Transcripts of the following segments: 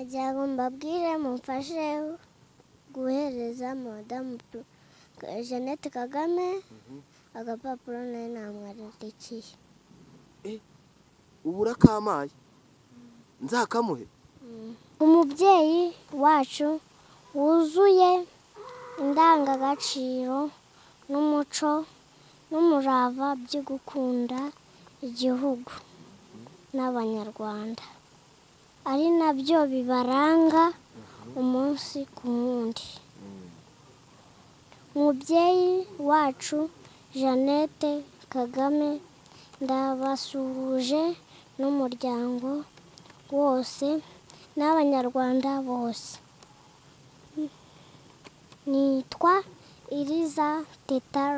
nagira ngo mbabwire mumfashe guhereza Madame Jeannette Kagame agapapuro nawe namwandikiye. Ubura kamaye nzakamuhe. Umubyeyi wacu wuzuye indangagaciro n'umuco n'umurava byo gukunda igihugu n'abanyarwanda, ari nabyo bibaranga umunsi ku wundi. Umubyeyi wacu Jeannette Kagame ndabasuhuje n'umuryango wose n'abanyarwanda bose. Nitwa Iriza Teta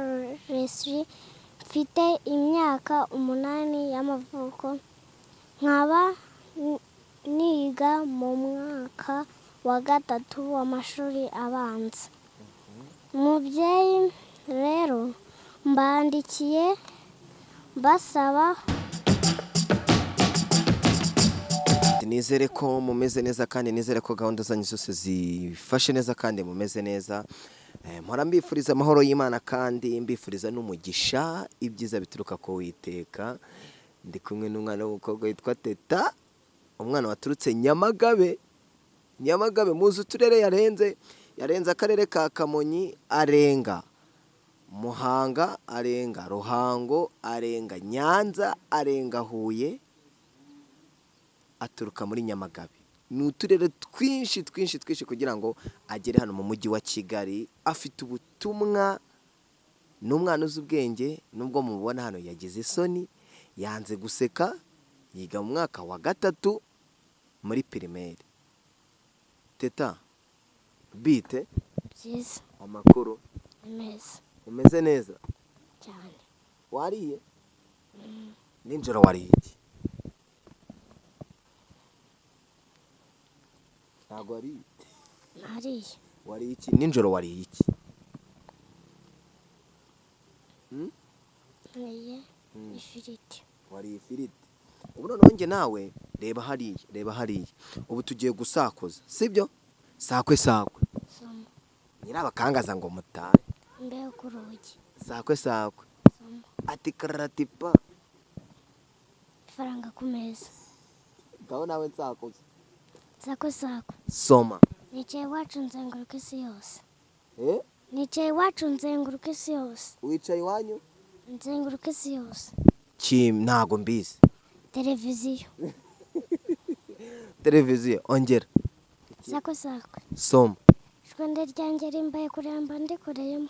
Leslie, mfite imyaka 8 y'amavuko, nkaba niga mu mwaka wa 3 w'amashuri abanza. Umubyeyi rero mbandikiye basaba. Nizere ko mumeze neza kandi nizere ko gahunda zanyu zose zifashe neza kandi mumeze neza. Mpora mbifuriza amahoro y'Imana kandi mbifuriza n'umugisha, ibyiza bituruka ko witeka. Ndi kumwe n'umwana w'umukobwa witwa Teta, umwana waturutse Nyamagabe muzi uturere yarenze akarere ka Kamonyi, arenga Muhanga, arenga Ruhango, arenga Nyanza, arenga Huye, aturuka muri Nyamagabe. Ni uturere twinshi kugira ngo agere hano mu mujyi wa Kigali. Afite ubutumwa, n'umwana uzi ubwenge, nubwo mubona hano yagize isoni, yanze guseka, yiga mu mwaka wa 3 muri primaire. Teta, bite? Byiza. Amakuru? Neza. Umeze neza? Cyane. Wariye? Ninjoro wariye iki? Ntabwo wariye? Nariye. Wariye iki? Ninjoro wariye iki? Nariye ifiriti. Wariye ifiriti. Ubu noneho njye nawe reba hariya. Ubu tugiye gusakuza, sibyo? Sakwe. Soma. Nyirabakangaza ngo mutahe. Mbeho ku rugi. Sakwe. Soma. Ati karatipa. Ifaranga ku meza. Ngaho nawe nsakuza. Sakwe. Soma. Nicaye iwacu nzenguruka isi yose. Nicaye iwacu nzenguruka isi yose. Wicaye iwanyu? Nzenguruka isi yose. Ntago mbizi. Televiziyo. Ongera. Sakwe. Soma. Rwanda ryanjye rimbaye kuramba ndikoreyemo.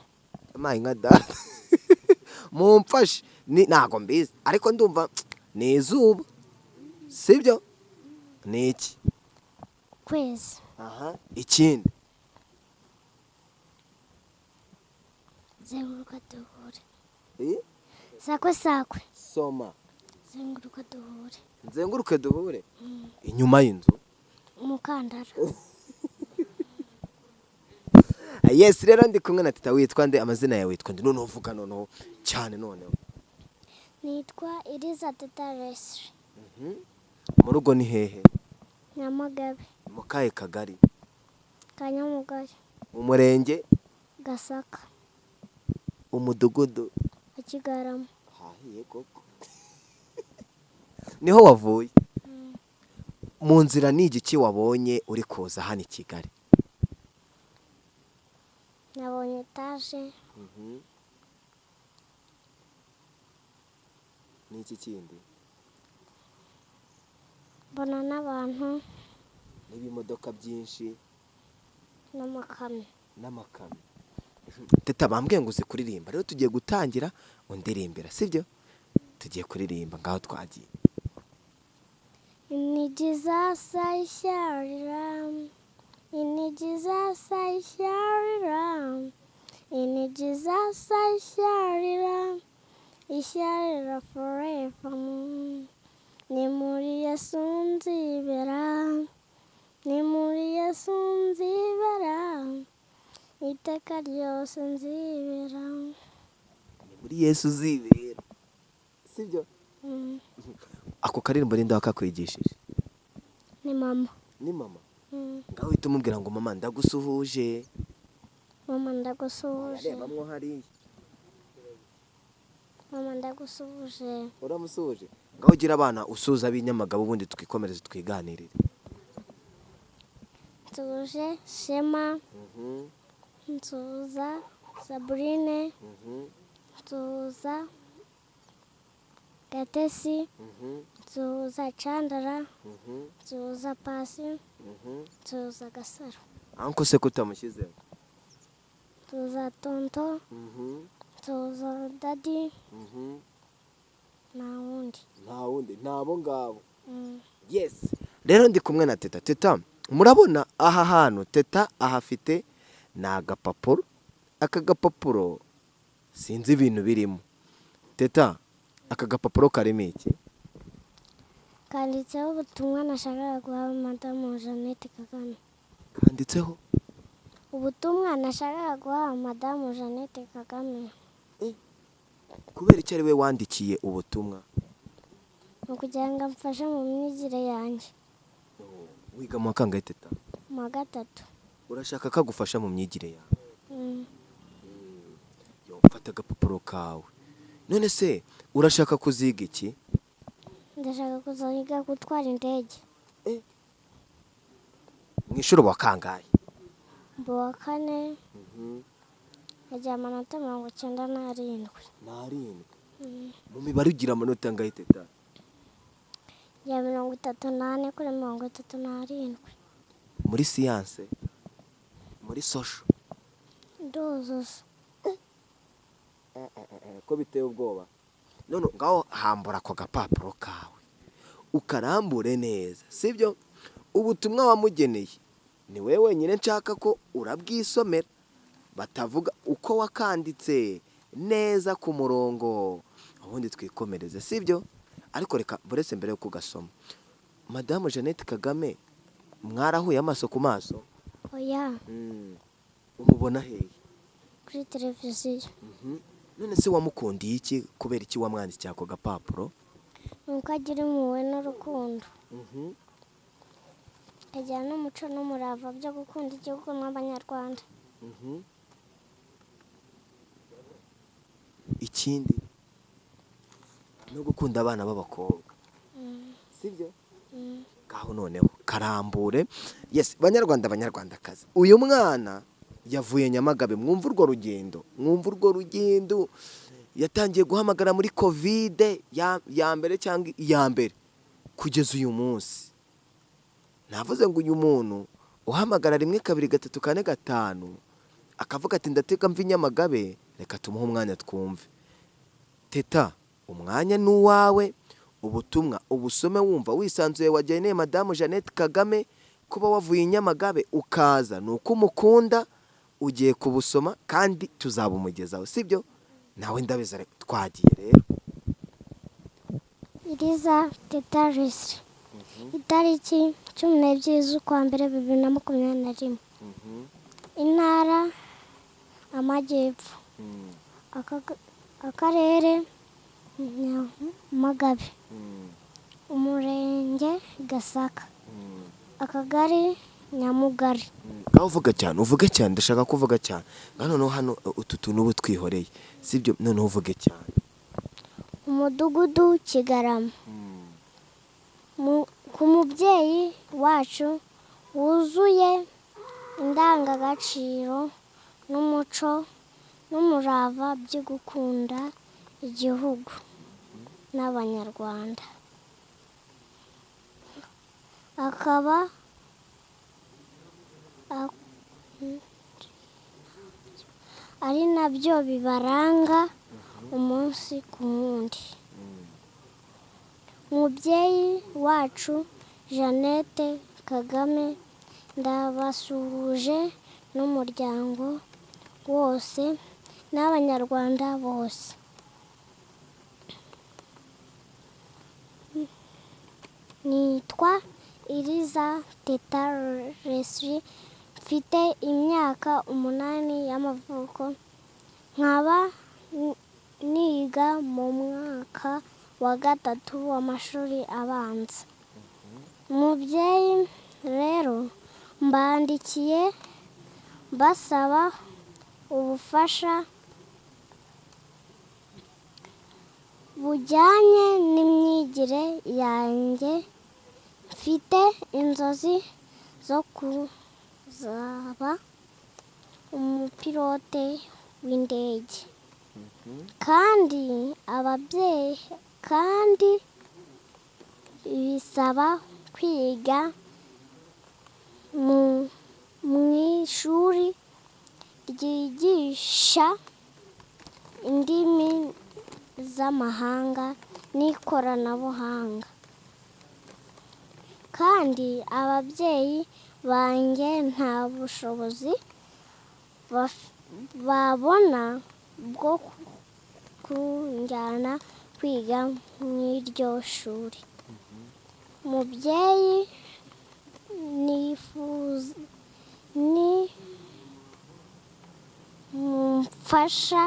Amayi nka data. Mumfashe. Ntago mbizi. Ariko ndumva ni izuba. Sibyo? Ni iki? Kwezi. Ikindi. Zenguruka duhure. Sakwe. Soma. Zenguruka duhure. Nzenguruke duhure. Inyuma y'inzu. Umukandara. Yes, rero ndi kumwe na Teta. Witwa nde? Amazina yawe witwa nde? Noneho vuga noneho cyane noneho. Nitwa Iriza Teta Leslie. Mu rugo ni hehe? Nyamagabe. Mu kahe kagari? Kanyamugari. Mu murenge? Gasaka. Umudugudu? Kigarama. Hahiye koko. Niho wavuye? Mu nzira ni igiki wabonye uri kuza hano i Kigali? Nabonye etaje. Ni iki kindi? Mbona n'abantu. N'ibimodoka byinshi. N'amakamyo. Teta, bambwiye ngo uzi kuririmba. Rero tugiye gutangira undirimbira, sibyo? Tugiye kuririmba, ngaho twagiye. Ni Jesus I shall in Jesus I shall in Jesus I shall forever. Ni muri Yesu nzibera. Iteka ryose nzibera. Ni muri Yesu uzibera. Sibyo? Ako karirimbo ninde wakakwigishije? Ni mama. Ni mama? ngaho uhita umubwira ngo mama ndagusuhuje. mama ndagusuhuje, Reba mwo hariya. mama ndagusuhuje, Uramusuhuje. Ngaho ugira abana usuhuza ab'inyamagabo ubundi twikomereze twiganirire. nsuhuje Shema, nsuhuza Sabrine, nsuhuza Gatesi, nsuhuza Chandara, nsuhuza Pasi, nsuhuza Gasaro, Anko se kutamushyizeho. nsuhuza Tonto, nsuhuza Dadi, nta wundi. Ntabo ngabo. Yes. Rero ndi kumwe na Teta. Teta, murabona aha hantu Teta ahafite ni agapapuro. Aka gapapuro sinzi ibintu birimo. Teta, aka gapapuro karimo iki? kanditseho ubutumwa nashakaga guha Madame Jeannette Kagame. Kanditseho Ubutumwa nashakaga guha Madame Jeannette Kagame. kubera icyo ari we wandikiye ubutumwa. Ni ukugira ngo amfashe mu myigire yanjye. Wiga mu wa kangahe Teta? Mu wa gatatu. Urashaka ko agufasha mu myigire yawe? Fata agapapuro kawe. None se urashaka kuziga iki? Ndashaka kuziga gutwara indege. Mu ishuri wa kangahe? Mu wa kane. Nagira amanota 97. Mu mibare ugira amanota angahe Teta? Ya 38 kuri 37. Muri siyanse? Muri social? Nduzuza. Ko biteye ubwoba. None ngaho hambura ako gapapuro kawe ukarambure neza, sibyo? Ubutumwa wamugeneye ni wewe wenyine nshaka ko urabwisomera, batavuga uko wakanditse neza ku murongo, ubundi twikomereze, sibyo? Ariko reka buretse mbere yo kugasoma. Madame Jeannette Kagame mwarahuye amaso ku maso? Oya. Umubona hehe? Kuri televiziyo. None se wamukundiye iki? Kubera iki wamwandikiye ako gapapuro? Nuko agira impuhwe n'urukundo. Agira n'umuco n'umurava byo gukunda igihugu n'abanyarwanda. Ikindi no gukunda abana b'abakobwa, sibyo? Ngaho noneho karambure. Yes, banyarwandakazi, uyu mwana yavuye Nyamagabe. Mwumva urwo rugendo yatangiye guhamagara muri covid ya mbere cyangwa iya mbere kugeza uyu munsi. Navuze ngo uyu muntu uhamagara 1 2 3 4 5 akavuga ati ndateka mva Nyamagabe, reka tumuhe umwanya twumve. Teta, umwanya n'uwawe, ubutumwa ubusome wumva wisanzuye. Wageneye Madame Jeannette Kagame kuba wavuye Nyamagabe ukaza nuko umukunda, ugiye kubusoma kandi tuzabumugezaho, sibyo? Nawe ndabizare twagiye rero. Iriza Teta Leslie. Itariki 12 z'ukwa mbere 2021. Intara Amajyepfo. Akarere Nyamagabe. Umurenge Gasaka. Akagari Nyamugari. Ngaho uvuge cyane, ndashaka kuvuga cyane. Noneho hano utu tuntu ubu twihoreye, sibyo? Noneho uvuge cyane. Umudugudu Kigarama. Ku mubyeyi wacu wuzuye indangagaciro n'umuco n'umurava byo gukunda igihugu n'abanyarwanda, akaba ari nabyo bibaranga umunsi ku wundi. Umubyeyi wacu Jeannette Kagame ndabasuhuje n'umuryango wose n'abanyarwanda bose. Nitwa Iriza Teta Leslie, mfite imyaka 8 y'amavuko, nkaba niga mu mwaka wa gatatu w'amashuri abanza. Umubyeyi rero mbandikiye mbasaba ubufasha bujyanye n'imyigire yanjye. Mfite inzozi zo kuzaba umupilote w'indege, kandi bisaba kwiga mu ishuri ryigisha indimi z'amahanga n'ikoranabuhanga, kandi ababyeyi banjye nta bushobozi babona bwo kunjyana kwiga mu iryo shuri. Mubyeyi, mumfasha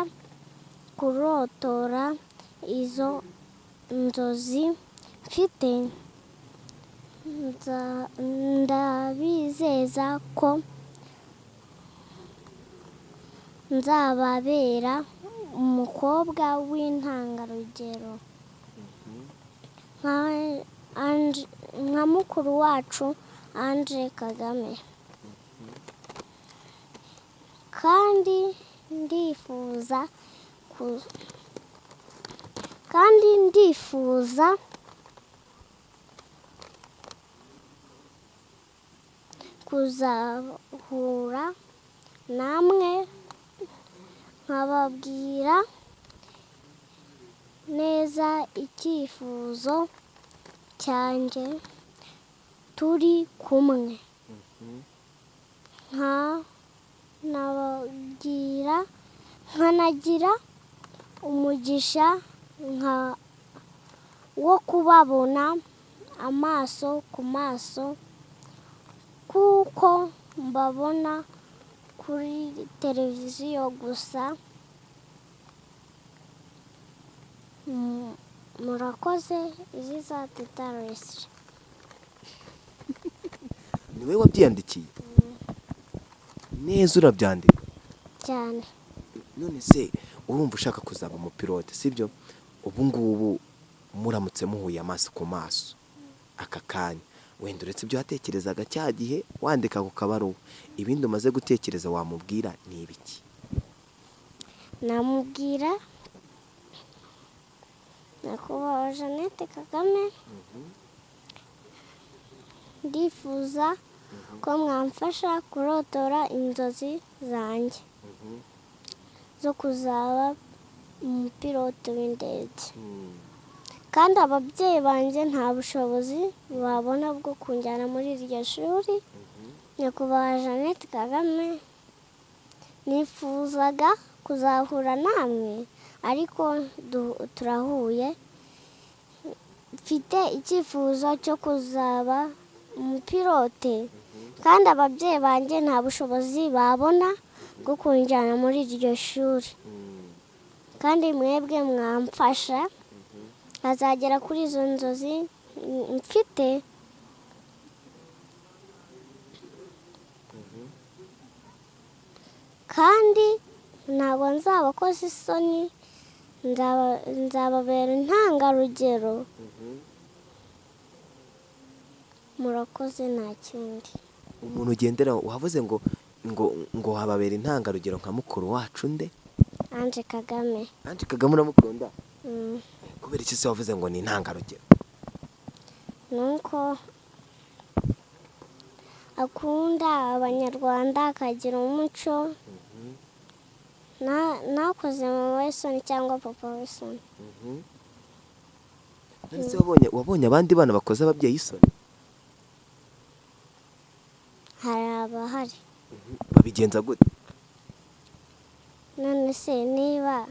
kurotora izo nzozi mfite. Ndabizeza ko nzababera umukobwa w'intangarugero nka mukuru wacu Anje Kagame, kandi ndifuza kuzahura namwe nkababwira neza icyifuzo cyanjye turi kumwe, nkanagira umugisha wo kubabona amaso ku maso, kuko mbabona kuri televiziyo gusa. Murakoze. Izi za Teta Resi. Ni wowe wabyiyandikiye neza urabyandika cyane? None se urumva ushaka kuzaba umupilote, sibyo? Ubu ngubu muramutse muhuye amaso ku maso aka kanya, wenda uretse ibyo watekerezaga cya gihe wandika ku kabaruwa, ibindi umaze gutekereza wamubwira ni ibiki? Namubwira Nyakubahwa Jeannette Kagame, ndifuza ko mwamfasha kurotora inzozi zanjye zo kuzaba umupilote w'indege, kandi ababyeyi banjye nta bushobozi babona bwo kunjyana muri iryo shuri. Nyakubahwa Jeannette Kagame, nifuzaga kuzahura namwe ariko turahuye. Mfite icyifuzo cyo kuzaba umupilote, kandi ababyeyi banjye nta bushobozi babona bwo kunjyana muri iryo shuri, kandi mwebwe mwamfasha nkazagera kuri izo nzozi mfite. Kandi ntabwo nzabakoza isoni, nzababera intangarugero. Murakoze, nta kindi. Umuntu ugendera wavuze ngo hababera intangarugero nka mukuru wacu nde? Anje Kagame. Anje Kagame uramukunda? Kubera iki se wavuze ngo ni intangarugero? Nuko akunda abanyarwanda, akagira umuco, nakoze mama w'isoni cyangwa papa w'isoni. Ese wabonye abandi bana bakoze ababyeyi isoni? Hari abahari. Babigenza gute? None se niba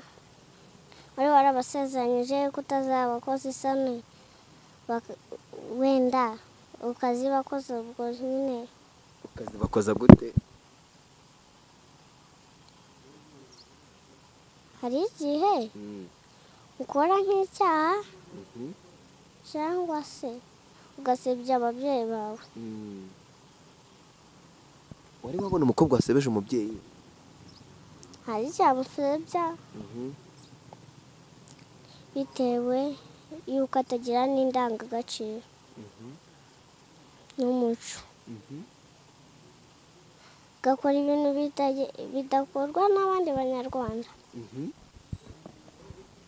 wari warabasezeranyije ko utazabakoza isoni, wenda ukazibakoza, ubwo nyine ukazibakoza gute? hari igihe ukora nk'icyaha cyangwa se ugasebya ababyeyi bawe. wari wabona umukobwa wasebeje umubyeyi? hari icyabusebya bitewe yuko atagira n'indangagaciro n'umuco, gakora ibintu bidakorwa n'abandi banyarwanda.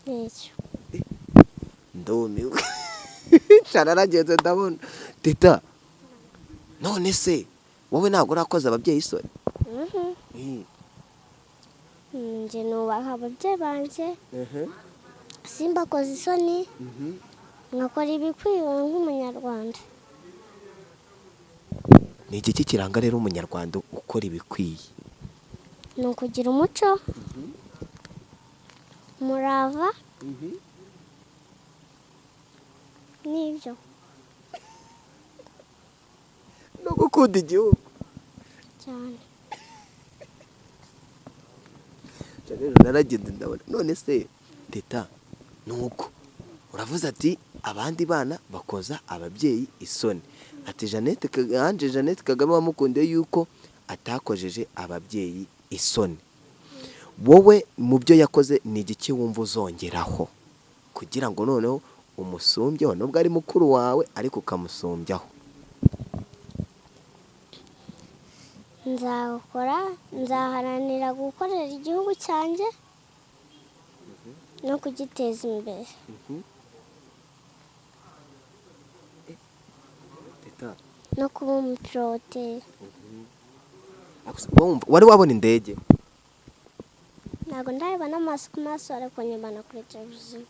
Nicyo. Ndumiwe. Cararageze ndabona. Teta, none se wowe ntabwo urakoze ababyeyi isoni? Njye nubaha ababyeyi banjye, simbakoze isoni, nkakora ibikwiye nk'umunyarwanda. Ni iki kiranga rero umunyarwanda ukora ibikwiye? Ni ukugira umuco, umurava, n'ibyo. No gukunda igihugu Cyane. rero naragenda ndabona. None se Teta, nuko uravuze ati abandi bana bakoza ababyeyi isoni, ati Jeannette Kagame wamukundiye yuko atakojeje ababyeyi isoni. Wowe mu byo yakoze ni igiki wumva uzongeraho kugira ngo noneho umusumbyeho, nubwo ari mukuru wawe ariko ukamusumbyaho? Nzaharanira gukorera igihugu cyanjye no kugiteza imbere. No kuba umupilote. Wari wabona indege? Ntabwo ndabibona amaso ku maso, ariko nyibona kuri televiziyo.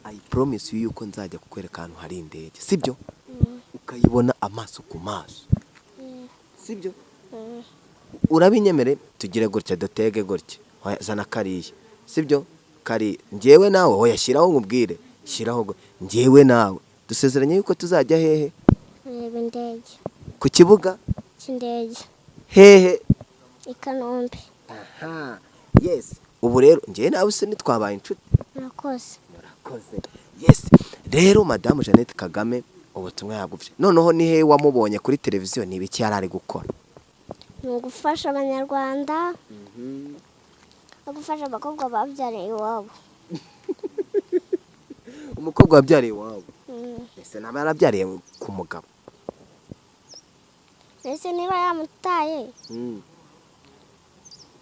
I promise you yuko nzajya kukwereka ahantu hari indege, sibyo? Ukayibona amaso ku maso, sibyo? Urabinyemere tugire gutya, dutege gutya, zana kariya, sibyo? Kari njyewe nawe hoyashyiraho nkubwire, shyiraho njyewe nawe dusezeranye yuko tuzajya hehe? Reba indege. Ku kibuga cy'indege. Hehe? I Kanombe. Aha, yes. Ubu rero njyewe nawe se ntitwabaye inshuti? Murakoze. Yes. Rero Madame Jeannette Kagame ubutumwa yagufashe. Noneho ni hehe wamubonye kuri televiziyo, ni ibiki yari ari gukora? Ni ugufasha abanyarwanda, no gufasha abakobwa babyariye iwabo. Umukobwa wabyariye iwabo? Ese nawe yarabyariye ku mugabo? Ese niba yamutaye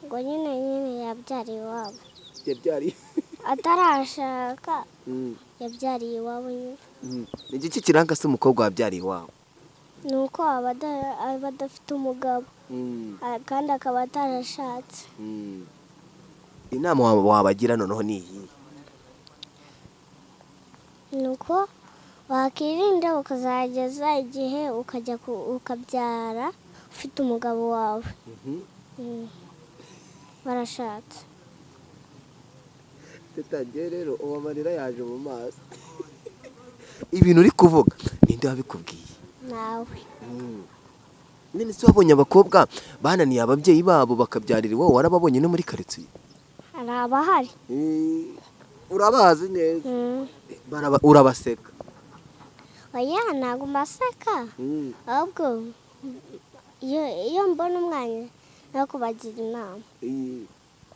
ngo nyine yabyariye iwabo. Yabyariye atarashaka, yabyariye iwabo nyine. Ni igiki kiranga se umukobwa wabyariye iwabo? Ni uko aba adafite umugabo, kandi akaba atarashatse. Inama wabagira noneho ni iyi? Ni uko wakirinda ukazageza igihe ukajya ukabyara ufite umugabo wawe barashatse. Tutagiye rero uwo marira yaje mu maso. Ibintu uri kuvuga ninde wabikubwiye? Nawe. None se wabonye abakobwa bananiye ababyeyi babo bakabyarira iwabo, warababonye no muri karitsiye? Hari abahari. Urabazi neza? Urabaseka? Oya, ntabwo mbaseka, ahubwo iyo mbona umwanya no kubagira inama.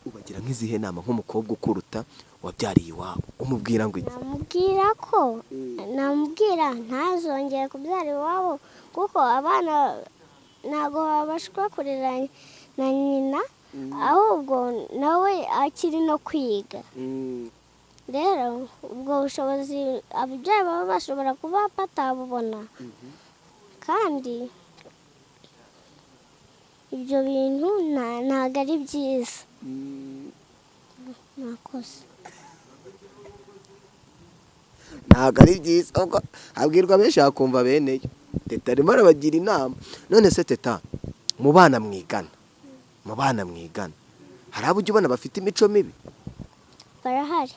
Ubagira nk'izihe nama nk'umukobwa ukuruta wabyariye iwabo? Umubwira ngo iki? Namubwira ntazongere kubyara iwabo, kuko abana ntabwo babashwa kurera na nyina, ahubwo nawe akiri no kwiga. Rero ubwo bushobozi ababyeyi baba bashobora kuba batabubona, kandi ibyo bintu ntabwo ari byiza. Murakoze. Ntabwo ari byiza, ahubwo abwirwa benshi akumva beneyo. Teta arimo arabagira inama. None se Teta, mu bana mwigana hari abo ujya ubona bafite imico mibi? Barahari.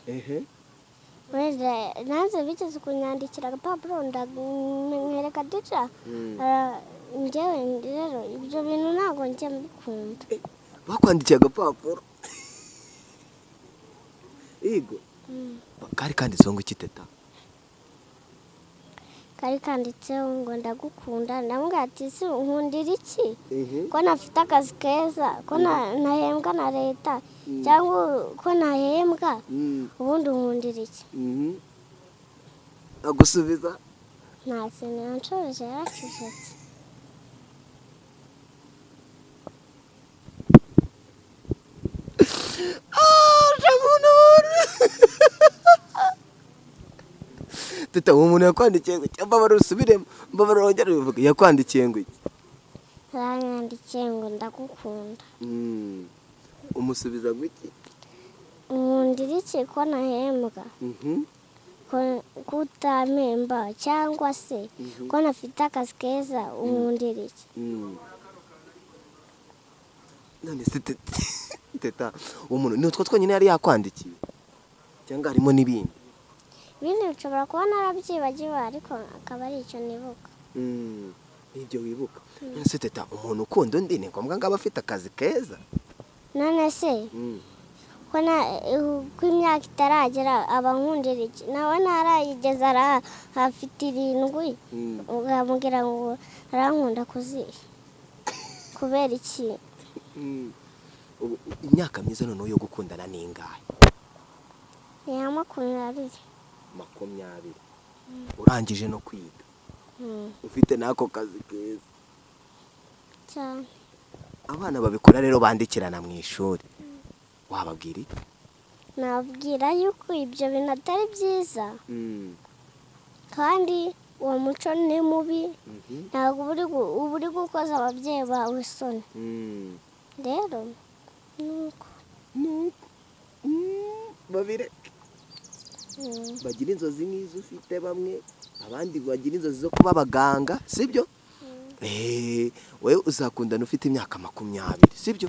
Nanze bigeze kunyandikira agapapuro ndamwereka duca, njyewe rero ibyo bintu ntabwo njya mbikunda. Bakwandikiye agapapuro? Yego. Kari kanditseho ngo iki Teta? kari kanditseho ngo ndagukunda, ndamubwira ati si nkundira iki ko nafite akazi keza, ko nahembwa na leta cyangwa ko nahembwa, ubundi nkundira iki? agusubiza nta kintu yanshoje, yaracecetse. teta uwo muntu yakwandikiye ngo mbabara usubiremo, mbabara wongere ubivuge, yakwandikiye ngo iki? Yaranyandikiye ngo ndagukunda. umusubiza ngo iki? nkundira iki ko nahembwa, ko utampemba, cyangwa se ko nafite akazi keza, nkundira iki? none se teta uwo muntu ni utwo twonyine yari yakwandikiye cyangwa harimo n'ibindi? ibindi nshobora kuba narabyibagiwe, ariko akaba ari icyo nibuka. nibyo wibuka. none se teta umuntu ukunda undi ni ngombwa ngo abe afite akazi keza? none se ko imyaka itaragera aba nkundira iki? nawe ntarayigeze, afite 7, ukamubwira ngo arankunda kuzihe? kubera iki? imyaka myiza noneho yo gukundana ni ingahe? ni ya 20. urangije no kwiga, ufite n'ako kazi keza cyane. abana babikora rero bandikirana mu ishuri, wababwira iki? nabwira yuko ibyo bintu atari byiza, kandi uwo muco ni mubi, ntabwo uba uri gukoza ababyeyi bawe isoni. rero nuko babireke bagira inzozi nk'izo ufite, bamwe abandi bagira inzozi zo kuba abaganga, sibyo? wowe uzakundana ufite imyaka 20, sibyo?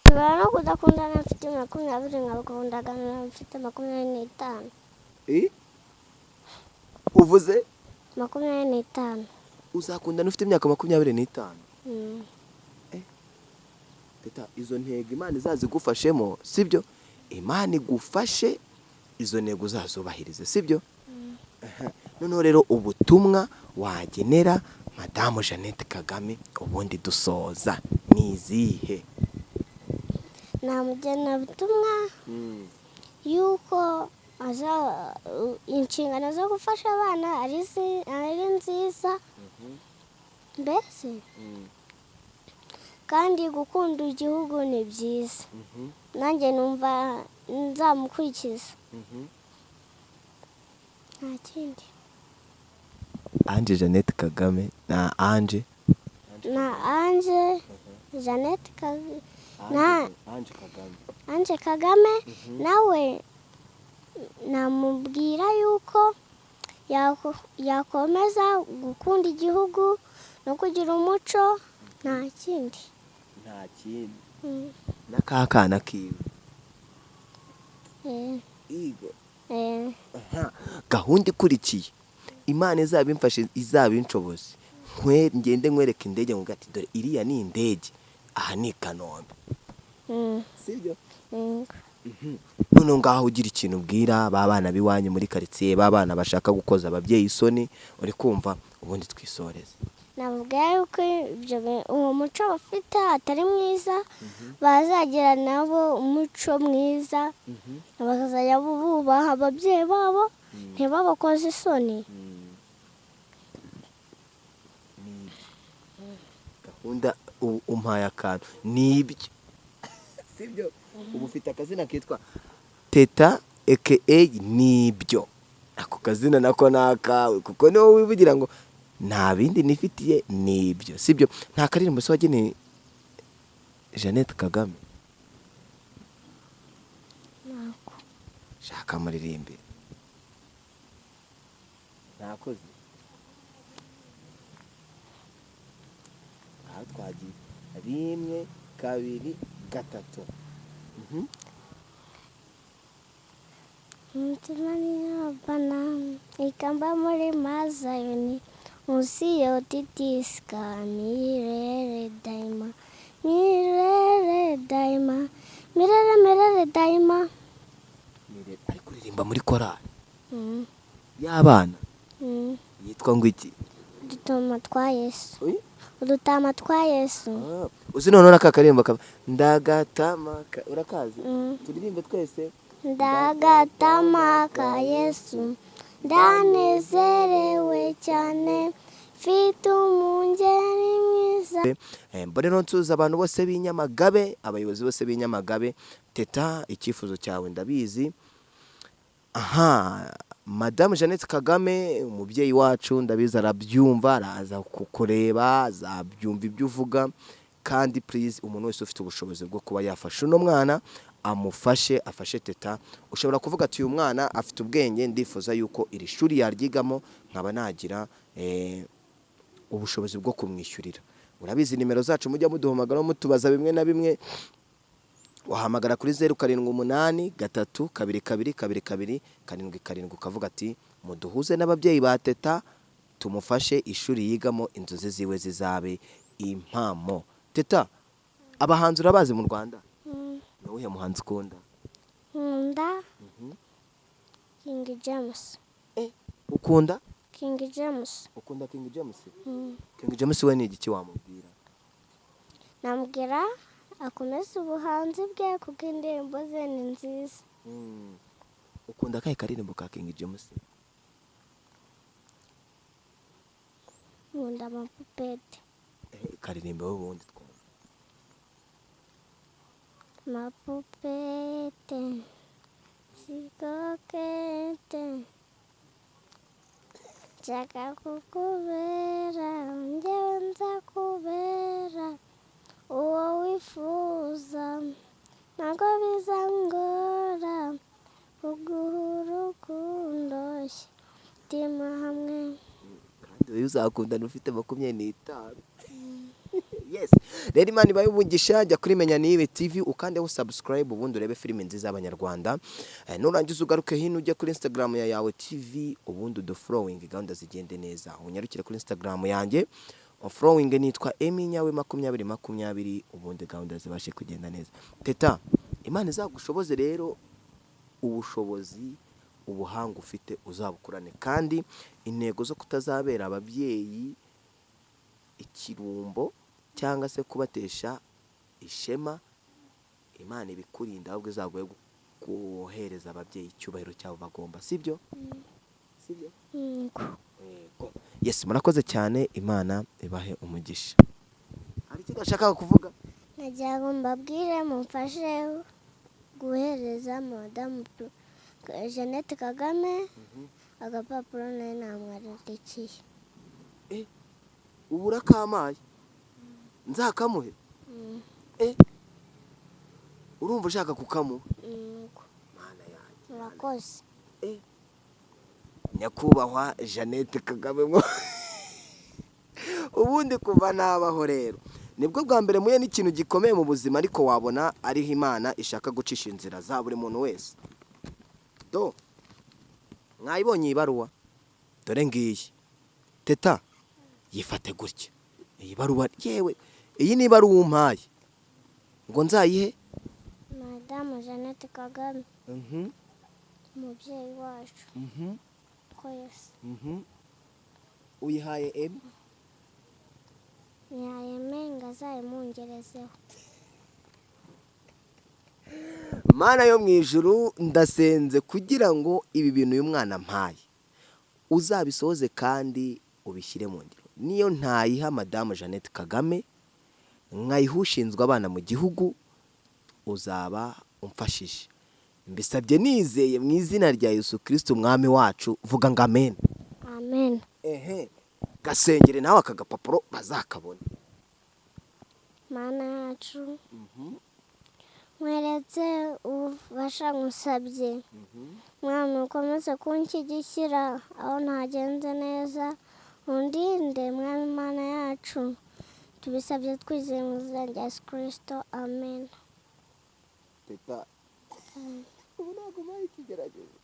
ushobora no kudakundana mfite 20, nkabakundana mfite 25. uvuze 25. uzakundana ufite imyaka 25? teta izo ntego Imana izazigufashemo, sibyo? Imana igufashe izo ntego uzazubahirize, sibyo? noneho rero ubutumwa wagenera Madame Jeannette Kagame ubundi dusoza ni izihe? namugenera ubutumwa yuko inshingano zo gufasha abana ari nziza, mbese kandi gukunda igihugu ni byiza. nanjye numva nzamukurikiza, nta kindi. Ange Jeannette Kagame na Ange Jeannette Kagame Ange Kagame nawe namubwira yuko yakomeza gukunda igihugu no kugira umuco, nta kindi. n'akakana kiwe gahunda ikurikiye Imana izabimfashe, izabinshoboze, ngende nkwereka indege ngo ati dore iriya ni indege, aha ni Kanombe, sibyo? noneho ngaho ugira ikintu ubwira ba bana biwanyu muri quartier, ba bana bashaka gukoza ababyeyi isoni, uri kumva, ubundi twisoreze. nababwira yuko uwo muco bafite atari mwiza, bazagira nabo umuco mwiza, bakazajya bubaha ababyeyi babo, ntibabakoze isoni. gahunda umpaye akantu nibyo, sibyo? ubu ufite akazina kitwa Teta aka nibyo, ako kazina nako nakawe, kuko niwo wivugira ngo nta bindi nifitiye nibyo, sibyo? nta karirimbo se wageneye Jeannette Kagame? nako shaka muririmbire. ntakoze aha twagiye 1 2 3. umutima niyabana ikamba muri mazayoni, munsi yotitiska mirere daima, mirere daima. ari kuririmba muri korali y'abana. twitwa ngo iki? udutama twa Yesu. Udutama twa Yesu. Uzi none aka karirimbo ndagatama urakazi? Turirimbe twese. Ndagatama ka Yesu ndanezerewe cyane mfite umungeri mwiza. Mbone no nsuza abantu bose b'inyamagabe, abayobozi bose b'inyamagabe. Teta, icyifuzo cyawe ndabizi. Madame Jeannette Kagame umubyeyi wacu ndabizi arabyumva, araza kukureba, azabyumva ibyo uvuga, kandi please umuntu wese ufite ubushobozi bwo kuba yafasha uno mwana amufashe, afashe Teta. Ushobora kuvuga ati uyu mwana afite ubwenge, ndifuza yuko iri shuri yaryigamo nkaba nagira ubushobozi bwo kumwishyurira. Urabizi nimero zacu mujya muduhamagara mutubaza bimwe na bimwe. Wahamagara kuri 0783222227 ukavuga ati muduhuze n'ababyeyi ba Teta tumufashe ishuri yigamo, inzozi ziwe zizabe impamo. Teta, abahanzi urabazi mu Rwanda? Ni uwuhe muhanzi ukunda? Nkunda King James. Ukunda King James. Ukunda King James? King James we ni igiki wamubwira? Namubwira akomeza ubuhanzi bwe kuko indirimbo ze ni nziza. Ukunda kahe karirimbo ka King James? Nkunda amapupete. Karirimbo wowe wundi twumva. Mapupete sikokete nshaka kukubera njyewe nzakubera uwo wifuza ntabwo bizangora kuguha urukundo mutima hamwe. Kandi uyu uzakundana ufite 25. Yes. Rero Imana ibaye umugisha, jya kuri Menya Nibe TV ukandeho subscribe ubundi urebe filime nziza y'Abanyarwanda. Nurangiza ugaruke hino ujya kuri Instagram ya yawe TV ubundi udufollowing gahunda zigende neza. Unyarukire kuri Instagram yanjye. Following nitwa Eminyawe 2020 ubundi gahunda zibashe kugenda neza. Teta, Imana izagushoboze rero ubushobozi ubuhanga ufite uzabukurane, kandi intego zo kutazabera ababyeyi ikirumbo cyangwa se kubatesha ishema, Imana ibikurinda ahubwo izaguye guhereza ababyeyi icyubahiro cyabo bagomba, sibyo? Sibyo? Yes, murakoze cyane, Imana ibahe umugisha. Hari icyo ndashaka kuvuga? Nagira ngo mbabwire mumfashe guhereza Madame Jeannette Kagame agapapuro nawe namwarandikiye. Ubu urakamaye nzakamuhe? Urumva ushaka kukamuha? Mana yanjye. Murakoze. Nyakubahwa Jeannette Kagame ubundi kuva nabaho rero nibwo bwa mbere muye n'ikintu gikomeye mu buzima, ariko wabona ariho Imana ishaka gucisha inzira za buri muntu wese. Mwayibonye ibaruwa? Dore ngiyi. Teta, yifate gutya. Iyi baruwa yewe, iyi ni ibaruwa umpaye ngo nzayihe Madame Jeannette Kagame. Umubyeyi wacu. Twese. Uyihaye Emi? Nihaye menga azayimungerezeho. Mana yo mu ijuru, ndasenze kugira ngo ibi bintu uyu mwana mpaye uzabisohoze kandi ubishyire mu ngiro. Niyo ntayiha Madame Jeannette Kagame nkayiha ushinzwe abana mu gihugu, uzaba umfashije. Mbisabye nizeye mu izina rya Yesu Kristo umwami wacu, vuga ngo amen. Amen. Gasengere nawe aka gapapuro bazakabona. Mana yacu mweretse ubufasha ngusabye, mwami ukomeze kunshyigikira aho ntagenze neza, undinde mwami Mana yacu, tubisabye twizeye mu izina rya Yesu Kristo, amen. Teta, ubu ntabwo baye ikigeragezo,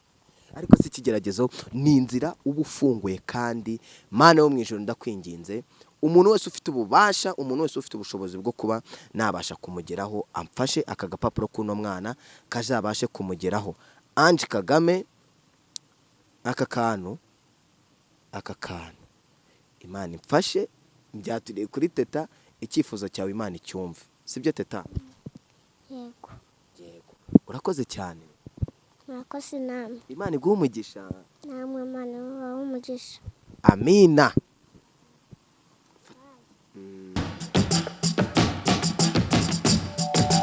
ariko si ikigeragezo, ni inzira uba ufunguye. Kandi Mana yo mu ijuru ndakwinginze, umuntu wese ufite ububasha, umuntu wese ufite ubushobozi bwo kuba nabasha kumugeraho, amfashe aka gapapuro k'uno mwana kazabashe kumugeraho. Ange Kagame, aka kantu Imana imfashe byaturiye kuri teta, icyifuzo cyawe Imana icyumve, sibyo teta? yego. Urakoze cyane. Murakoze namwe. Imana iguhe umugisha. Namwe Imana ibahe umugisha. Amina.